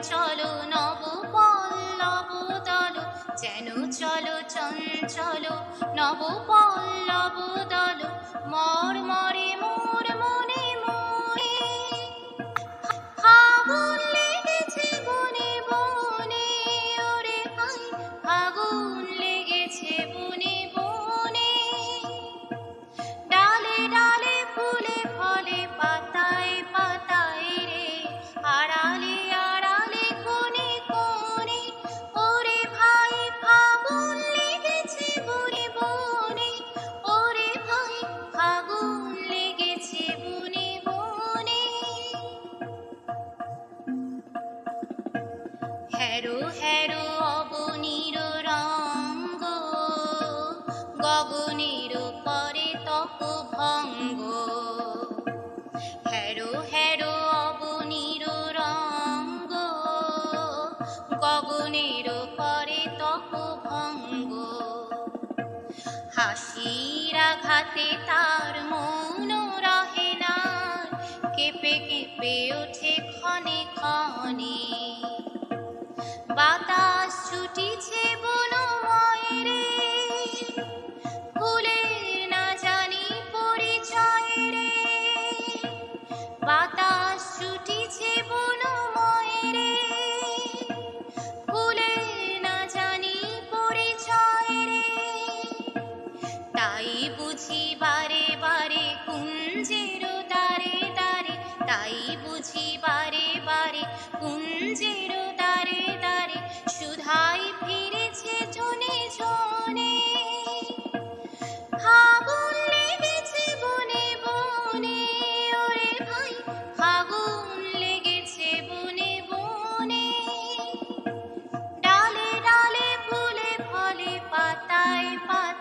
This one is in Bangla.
চলো নব পল্লব দল, যেন চলো চঞ্চল নব পল্লব দল, মর্মরে মোর মনে মনে। ফাগুন লেগেছে বনে বনে, ওরে ভাই ফাগুন লেগেছে বনে বনে। ডালে ডালে ফুলে ফলে পাতায় পাতায় রে, আড়ালে আড়ালে কোণে কোণে, ওরে ভাই ফাগুন লেগেছে বনে বনে, ওরে ভাই ফাগুন লেগেছে বনে বনে। হেরো হেরো অবনীর রঙ্গ, গগনের পরে তপ ভঙ্গ। হেরো হেরো অবনীর রঙ্গ, গগনের পরে তপ ভঙ্গ। হাসির আঘাতে তার মন রহে না, কেঁপে কেঁপে ওঠে ক্ষণে ক্ষণে। বাতাস ছুটিছে বনময় রে, ফুলের না জানি পরিচয় রে। বাতাস ছুটিছে বনময় রে, ফুলের না জানি পরিচয় রে। তাই বুঝি বারে বারে কুঞ্জের দ্বারে দ্বারে, তাই বুঝি বারে বারে কুঞ্জের দ্বারে দ্বারে, সুধাই ফিরেছে জনে জনে। ফাগুন লেগেছে বনে বনে, ওরে ভাই ফাগুন লেগেছে বনে বনে। ডালে ডালে ফুলে ফলে পাতায় পাতায়